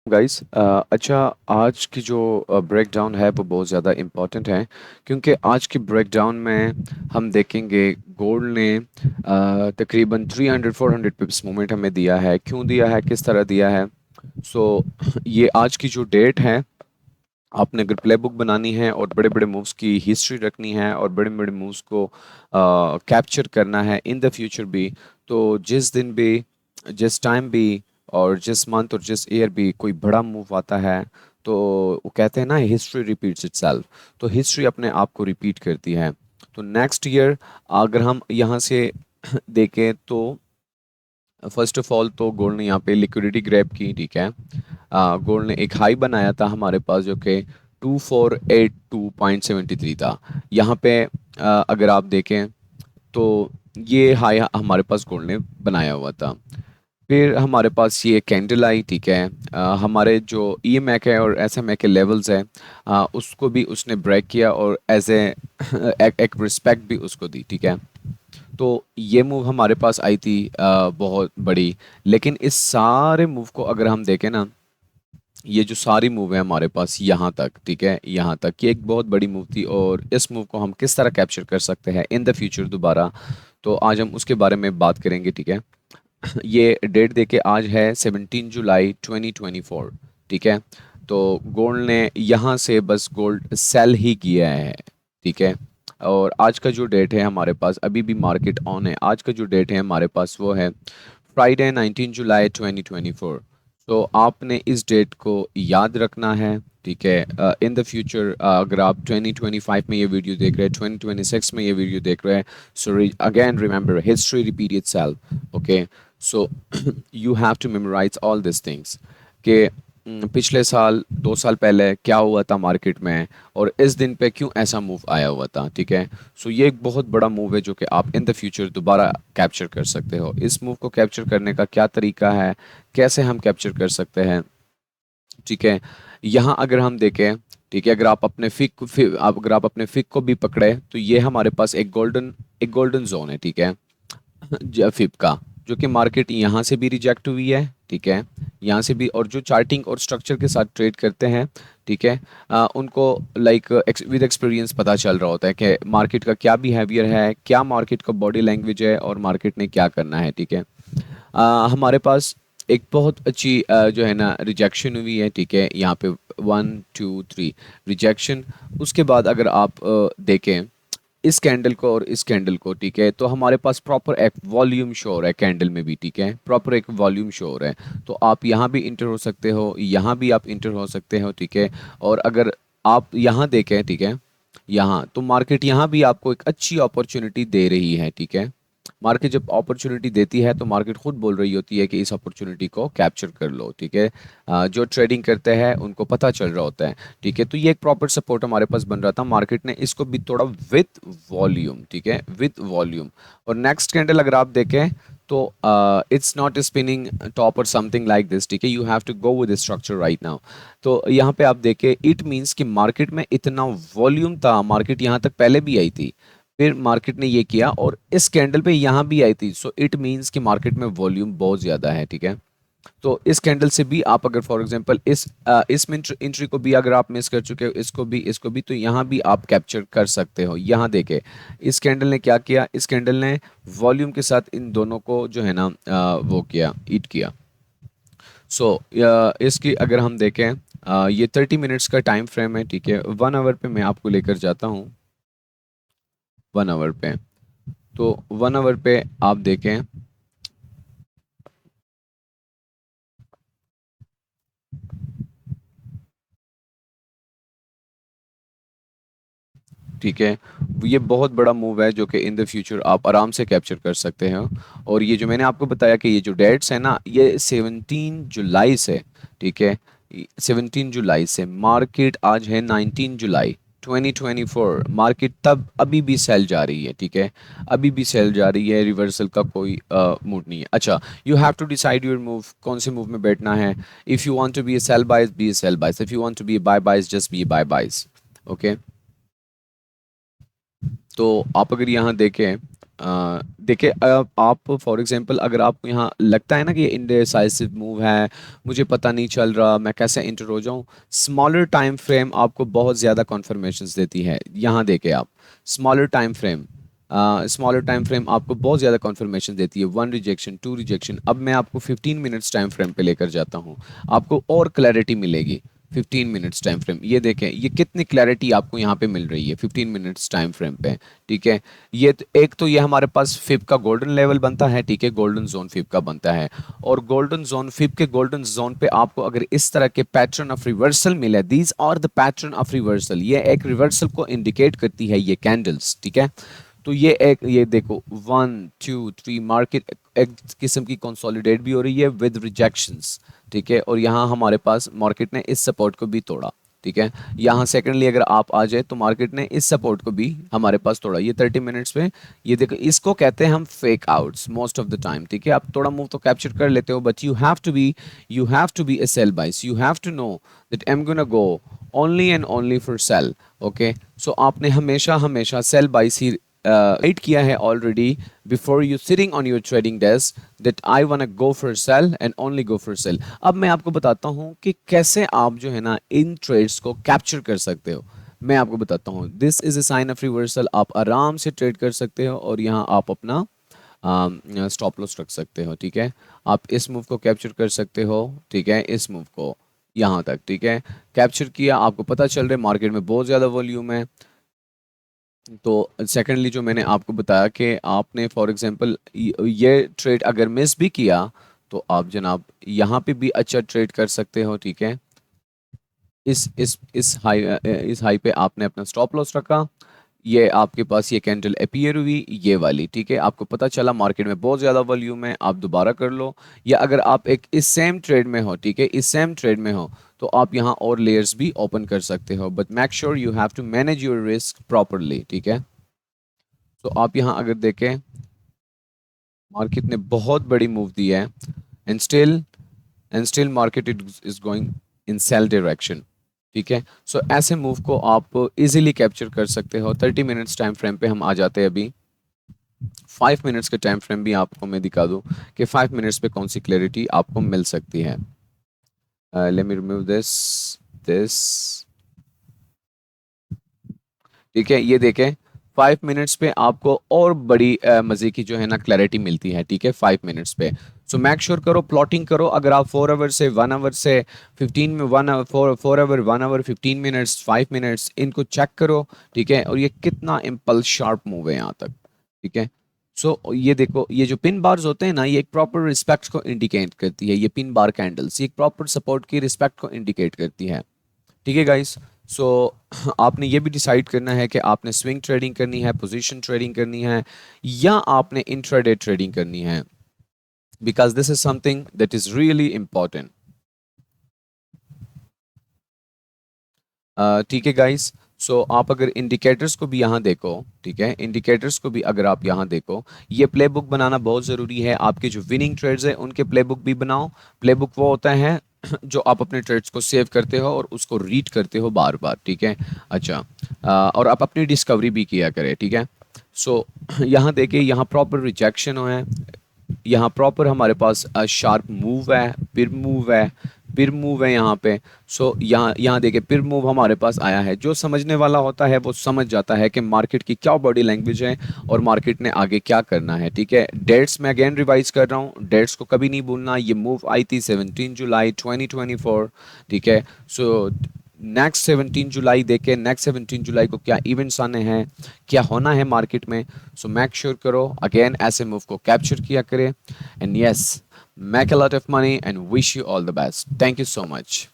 Guys, अच्छा, आज की जो ब्रेक डाउन है वो बहुत ज़्यादा इम्पोर्टेंट है, क्योंकि आज की ब्रेक डाउन में हम देखेंगे गोल्ड ने तकरीबन 300-400 पिप्स मूवमेंट हमें दिया है। क्यों दिया है, किस तरह दिया है? सो ये आज की जो डेट है, आपने अगर प्ले बुक बनानी है और बड़े बड़े मूव्स की हिस्ट्री रखनी है और बड़े बड़े मूव्स को कैप्चर करना है इन द फ्यूचर भी, तो जिस दिन भी, जिस टाइम भी और जिस मंथ और जिस ईयर भी कोई बड़ा मूव आता है, तो वो कहते हैं ना, हिस्ट्री रिपीट्स इटसेल्फ। तो हिस्ट्री अपने आप को रिपीट करती है। तो नेक्स्ट ईयर अगर हम यहाँ से देखें, तो फर्स्ट ऑफ ऑल तो गोल्ड ने यहाँ पे लिक्विडिटी ग्रैब की, ठीक है। गोल्ड ने एक हाई बनाया था हमारे पास, जो कि 2482.73 था। यहाँ पे अगर आप देखें, तो ये हाई हमारे पास गोल्ड ने बनाया हुआ था। फिर हमारे पास ये कैंडल आई, ठीक है। हमारे जो ई एम ए है और एस एम ए के लेवल्स हैं, उसको भी उसने ब्रेक किया और एज ए एक रिस्पेक्ट भी उसको दी, ठीक है। तो ये मूव हमारे पास आई थी बहुत बड़ी। लेकिन इस सारे मूव को अगर हम देखें ना, ये जो सारी मूव है हमारे पास यहाँ तक, ठीक है, यहाँ तक, ये एक बहुत बड़ी मूव थी। और इस मूव को हम किस तरह कैप्चर कर सकते हैं इन द फ्यूचर दोबारा, तो आज हम उसके बारे में बात करेंगे, ठीक है। ये डेट देके आज है 17 जुलाई 2024, ठीक है। तो गोल्ड ने यहाँ से बस गोल्ड सेल ही किया है, ठीक है। और आज का जो डेट है हमारे पास, अभी भी मार्केट ऑन है। आज का जो डेट है हमारे पास वो है फ्राइडे 19 जुलाई 2024। तो आपने इस डेट को याद रखना है, ठीक है। इन द फ्यूचर अगर आप 2025 में ये वीडियो देख रहे हैं, 2026 में ये वीडियो देख रहे हैं, so again remember, history repeat itself, okay. So you have to memorise all this things कि पिछले साल, 2 साल पहले क्या हुआ था मार्केट में, और इस दिन पे क्यों ऐसा मूव आया हुआ था, ठीक है। सो ये एक बहुत बड़ा मूव है जो कि आप इन द फ्यूचर दोबारा कैप्चर कर सकते हो। इस मूव को कैप्चर करने का क्या तरीका है, कैसे हम कैप्चर कर सकते हैं, ठीक है। यहाँ अगर हम देखें, ठीक है, अगर आप अपने अगर आप अपने फिक को भी पकड़े, तो ये हमारे पास एक गोल्डन जोन है, ठीक है, फिप का, जो कि मार्केट यहाँ से भी रिजेक्ट हुई है, ठीक है। यहाँ से भी, और जो चार्टिंग और स्ट्रक्चर के साथ ट्रेड करते हैं, ठीक है, उनको लाइक विद एक्सपीरियंस पता चल रहा होता है कि मार्केट का क्या बिहेवियर है, क्या मार्केट का बॉडी लैंग्वेज है और मार्केट ने क्या करना है, ठीक है। हमारे पास एक बहुत अच्छी जो है ना, रिजेक्शन हुई है, ठीक है, यहाँ पे 1 2 3 रिजेक्शन। उसके बाद अगर आप देखें इस कैंडल को और इस कैंडल को, ठीक है, तो हमारे पास प्रॉपर एक वॉल्यूम शो हो रहा है कैंडल में भी, ठीक है, प्रॉपर एक वॉल्यूम शो हो रहा है। तो आप यहाँ भी इंटर हो सकते हो, यहाँ भी आप इंटर हो सकते हो, ठीक है। और अगर आप यहाँ देखें, ठीक है, यहाँ तो मार्केट यहाँ भी आपको एक अच्छी अपॉर्चुनिटी दे रही है, ठीक है। मार्केट जब अपॉर्चुनिटी देती है तो मार्केट खुद बोल रही होती है कि इस अपॉर्चुनिटी को कैप्चर कर लो, ठीक है। जो ट्रेडिंग करते हैं उनको पता चल रहा होता है, ठीक है। तो ये एक प्रॉपर सपोर्ट हमारे पास बन रहा था, मार्केट ने इसको भी तोड़ा विथ वॉल्यूम, ठीक है, विथ वॉल्यूम। और नेक्स्ट कैंडल अगर आप देखें, तो इट्स नॉट स्पिनिंग टॉप और समथिंग लाइक दिस, ठीक है, you have to go with structure right now. तो यहाँ पे आप देखें, इट मीन्स कि मार्केट में इतना वॉल्यूम था, मार्केट यहाँ तक पहले भी आई थी, फिर मार्केट ने ये किया और इस कैंडल पे यहाँ भी आई थी। सो इट मीन्स कि मार्केट में वॉल्यूम बहुत ज़्यादा है, ठीक है। तो इस कैंडल से भी आप अगर फॉर एग्जांपल इस एंट्री को भी अगर आप मिस कर चुके हो, इसको भी तो यहाँ भी आप कैप्चर कर सकते हो। यहाँ देखे इस कैंडल ने क्या किया, इस कैंडल ने वॉल्यूम के साथ इन दोनों को जो है ना, वो किया, ईट किया। सो इसकी अगर हम देखें, ये 30 मिनट्स का टाइम फ्रेम है, ठीक है। 1 आवर पे मैं आपको लेकर जाता हूँ, 1 आवर पे। तो 1 आवर पे आप देखें, ठीक है, ये बहुत बड़ा मूव है जो कि इन द फ्यूचर आप आराम से कैप्चर कर सकते हैं। और ये जो मैंने आपको बताया कि ये जो डेट्स है ना, ये 17 जुलाई से, ठीक है, 17 जुलाई से, मार्केट आज है 19 जुलाई 2024, मार्केट तब अभी भी सेल जा रही है, ठीक है, अभी भी सेल जा रही है, रिवर्सल का कोई मूड नहीं है। अच्छा, you have to decide your move, कौन से मूव में बैठना है। If you want to be a sell bias, be a sell bias. If you want to be a buy bias, just be a buy bias, okay. तो आप अगर यहाँ देखें, देखिए आप फॉर एग्जांपल अगर आपको यहाँ लगता है ना कि ये इंडिसाइसिव मूव है, मुझे पता नहीं चल रहा मैं कैसे इंटर हो जाऊँ, स्मॉलर टाइम फ्रेम आपको बहुत ज़्यादा कॉन्फर्मेशंस देती है। यहाँ देखे आप, smaller time frame, smaller time frame आपको बहुत ज़्यादा कॉन्फर्मेशन देती है। One rejection, two rejection. अब मैं आपको 15 मिनट्स टाइम फ्रेम पे लेकर जाता हूँ, आपको और क्लैरिटी मिलेगी। 15 मिनट्स टाइम फ्रेम, ये देखें ये कितनी क्लैरिटी आपको यहाँ पे मिल रही है 15 मिनट्स टाइम फ्रेम पे। ठीक है, एक तो ये हमारे पास फिब का गोल्डन लेवल बनता है, ठीक है, गोल्डन जोन फिब का बनता है। और गोल्डन जोन फिब के गोल्डन जोन पे आपको अगर इस तरह के पैटर्न ऑफ रिवर्सल मिले, these are the pattern of reversal, ये एक रिवर्सल को इंडिकेट करती है ये कैंडल्स। ठीक है, तो ये देखो 1 2 3 मार्केट एक किस्म की कंसोलिडेट भी हो रही है विद रिजेक्शंस। ठीक है, और यहाँ हमारे पास मार्केट ने इस सपोर्ट को भी तोड़ा। ठीक है, यहाँ सेकंडली अगर आप आ जाए तो मार्केट ने इस सपोर्ट को भी हमारे पास तोड़ा, ये 30 मिनट्स पे। ये देखो, इसको कहते हैं हम fake outs most of the time. ठीक है, आप थोड़ा मूव तो कैप्चर कर लेते हो, but you have to be a sell bias, you have to know that I am gonna go only and only for sell. Okay, so आपने हमेशा हमेशा सेल बाइस ही राइट किया है already before you sitting on your trading desk, that I want go for sell and only go for sell. अब मैं आपको बताता हूँ कि कैसे आप जो है ना इन ट्रेड्स को कैप्चर कर सकते हो। मैं आपको बताता हूँ, this is a sign of reversal, आप आराम से ट्रेड कर सकते हो और यहाँ आप अपना स्टॉप लॉस रख सकते हो। ठीक है, आप इस मूव को कैप्चर कर सकते हो। ठीक है, इस मूव को यहाँ तक, ठीक है, कैप्चर किया, आपको पता चल रहा है मार्केट में बहुत ज़्यादा वॉल्यूम है। तो सेकेंडली जो मैंने आपको बताया कि आपने फॉर एग्जांपल ये ट्रेड अगर मिस भी किया तो आप जनाब यहाँ पे भी अच्छा ट्रेड कर सकते हो। ठीक है, इस हाई पे आपने अपना स्टॉप लॉस रखा, ये आपके पास ये कैंडल अपीयर हुई ये वाली। ठीक है, आपको पता चला मार्केट में बहुत ज़्यादा वॉल्यूम है, आप दोबारा कर लो। या अगर आप एक इस सेम ट्रेड में हो, ठीक है, इस सेम ट्रेड में हो, तो आप यहाँ और लेयर्स भी ओपन कर सकते हो, but make sure you have to manage your risk properly. ठीक है, तो आप यहाँ अगर देखें मार्केट ने बहुत बड़ी मूव दी है, and still market is going in sell direction. ठीक है, सो ऐसे मूव को आप इजीली कैप्चर कर सकते हो। 30 मिनट्स टाइम फ्रेम पे हम आ जाते हैं अभी। 5 मिनट्स के टाइम फ्रेम भी आपको मैं दिखा दूं कि 5 मिनट्स पे कौन सी क्लैरिटी आपको मिल सकती है। Let me remove this. ठीक है, ये देखें 5 मिनट्स पे आपको और बड़ी मज़े की जो है ना क्लैरिटी मिलती है। ठीक है, 5 मिनट्स पे। सो मेक श्योर करो, प्लॉटिंग करो। अगर आप 4 आवर से 1 आवर से 15 में 1 hour 4 hour 1 hour 15 minutes 5 minutes इनको चेक करो। ठीक है, और ये कितना इम्पल्स शार्प मूव है यहाँ तक। ठीक है, सो ये देखो, ये जो पिन बार्स होते हैं ना, ये एक प्रॉपर रिस्पेक्ट को इंडिकेट करती है। ये पिन बार कैंडल्स ये एक प्रॉपर सपोर्ट की रिस्पेक्ट को इंडिकेट करती है। ठीक है गाइस, सो आपने ये भी डिसाइड करना है कि आपने स्विंग ट्रेडिंग करनी है, पोजीशन ट्रेडिंग करनी है, या आपने इंट्राडे ट्रेडिंग करनी है, because this is something that is really important. ठीक है गाइस, सो आप अगर इंडिकेटर्स को भी यहाँ देखो, ठीक है, इंडिकेटर्स को भी अगर आप यहाँ देखो, ये प्लेबुक बनाना बहुत ज़रूरी है। आपके जो विनिंग ट्रेड्स हैं उनके प्लेबुक भी बनाओ। प्लेबुक वो होता है जो आप अपने ट्रेड्स को सेव करते हो और उसको रीड करते हो बार बार। ठीक है, अच्छा, और आप अपनी डिस्कवरी भी किया करें। ठीक है, सो यहाँ देखिए, यहाँ प्रॉपर रिजेक्शन है, यहाँ प्रॉपर हमारे पास शार्प मूव है, पिर मूव है, पिर मूव है यहाँ पे। सो यहाँ यहाँ देखिए पिर मूव हमारे पास आया है। जो समझने वाला होता है वो समझ जाता है कि मार्केट की क्या बॉडी लैंग्वेज है और मार्केट ने आगे क्या करना है। ठीक है, डेट्स मैं अगेन रिवाइज कर रहा हूँ, डेट्स को कभी नहीं भूलना। ये मूव आई थी 17 जुलाई 2024। ठीक है, सो नेक्स्ट 17 जुलाई देखे, नेक्स्ट 17 जुलाई को क्या इवेंट्स आने हैं, क्या होना है मार्केट में। सो मेक श्योर करो अगेन ऐसे मूव को कैप्चर किया करें। And yes, make a lot of money and wish you all the best. Thank you so much.